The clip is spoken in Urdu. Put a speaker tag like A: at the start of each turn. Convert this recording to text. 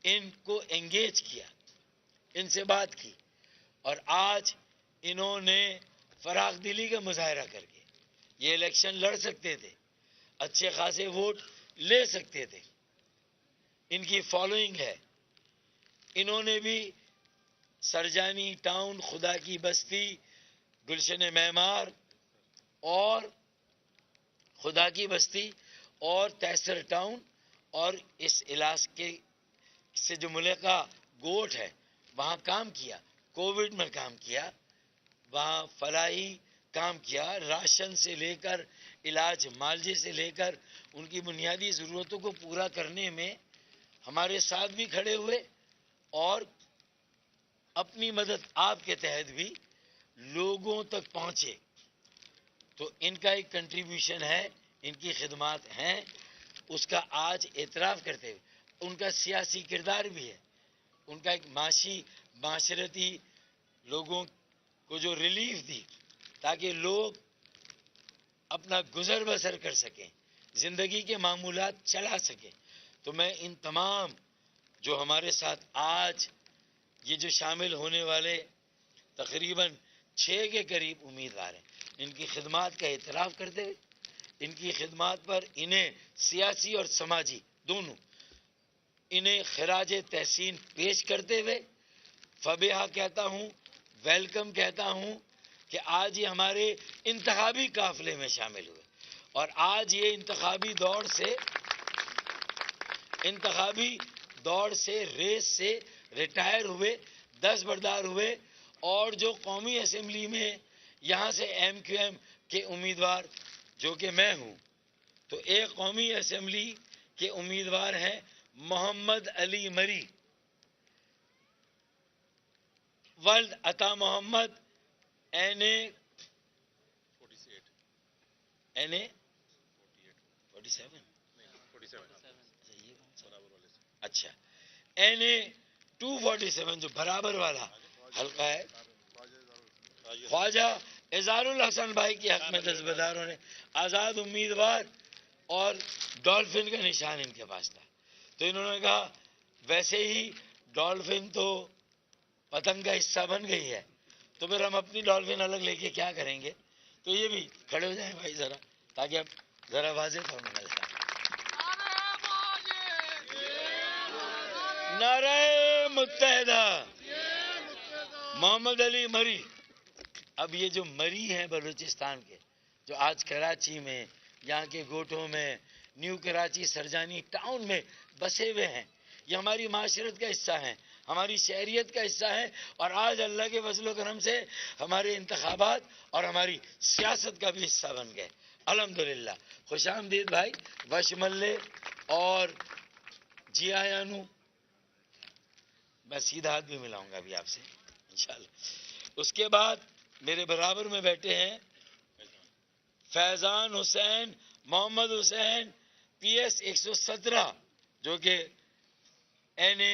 A: ان کو انگیج کیا، ان سے بات کی، اور آج انہوں نے فراخ دلی کا مظاہرہ کر کے یہ الیکشن لڑ سکتے تھے، اچھے خاصے ووٹ لے سکتے تھے. ان کی فالوئنگ ہے. انہوں نے بھی سرجانی ٹاؤن، خدا کی بستی، گلشن معمار اور خدا کی بستی اور تیسر ٹاؤن اور اس علاقے سے جو ملکہ گوٹ ہے وہاں کام کیا، کووڈ میں کام کیا، وہاں فلاحی کام کیا، راشن سے لے کر علاج معالجے سے لے کر ان کی بنیادی ضرورتوں کو پورا کرنے میں ہمارے ساتھ بھی کھڑے ہوئے، اور اپنی مدد آپ کے تحت بھی لوگوں تک پہنچے. تو ان کا ایک کنٹریبیوشن ہے، ان کی خدمات ہیں، اس کا آج اعتراف کرتے ہوئے ان کا سیاسی کردار بھی ہے، ان کا ایک معاشرتی لوگوں کو جو ریلیف دی تاکہ لوگ اپنا گزر بسر کر سکیں، زندگی کے معمولات چلا سکیں. تو میں ان تمام جو ہمارے ساتھ آج یہ جو شامل ہونے والے تقریباً 6 کے قریب امیدوار ہیں، ان کی خدمات کا اعتراف کرتے ہوئے، ان کی خدمات پر انہیں سیاسی اور سماجی دونوں انہیں خراج تحسین پیش کرتے ہوئے فبیہا کہتا ہوں، ویلکم کہتا ہوں کہ آج یہ ہمارے انتخابی قافلے میں شامل ہوئے، اور آج یہ انتخابی دوڑ سے ریس سے ریٹائر ہوئے، دستبردار ہوئے، اور جو قومی اسمبلی میں یہاں سے ایم کیو ایم کے امیدوار جو کہ میں ہوں، تو ایک قومی اسمبلی کے امیدوار ہیں محمد علی مری، ولد عطا محمد این اے 47 اچھا این اے 247 جو برابر والا حلقہ ہے، خواجہ اظہار الحسن بھائی کے حق میں دستبرداروں نے آزاد امیدوار، اور ڈولفن کا نشان ان کے پاس تھا. تو انہوں نے کہا ویسے ہی ڈولفن تو پتنگ کا حصہ بن گئی ہے، تو پھر ہم اپنی ڈولفن الگ لے کے کیا کریں گے. تو یہ بھی کھڑے ہو جائیں بھائی ذرا، تاکہ اب ذرا واضح ہو. نعرہ متحدہ. محمد علی مری. اب یہ جو مری ہیں بلوچستان کے، جو آج کراچی میں، یہاں کے گوٹوں میں، نیو کراچی سرجانی ٹاؤن میں بسے ہوئے ہیں، یہ ہماری معاشرت کا حصہ ہیں، ہماری شہریت کا حصہ ہے، اور آج اللہ کے فضل و کرم سے ہمارے انتخابات اور ہماری سیاست کا بھی حصہ بن گئے. الحمدللہ. خوش آمدید بھائی، وشملے اور جی آیانو. میں سیدھا ہاتھ بھی ملاؤں گا ابھی آپ سے انشاءاللہ. اس کے بعد میرے برابر میں بیٹھے ہیں فیضان حسین محمد حسین، PS 117، جو کہ این اے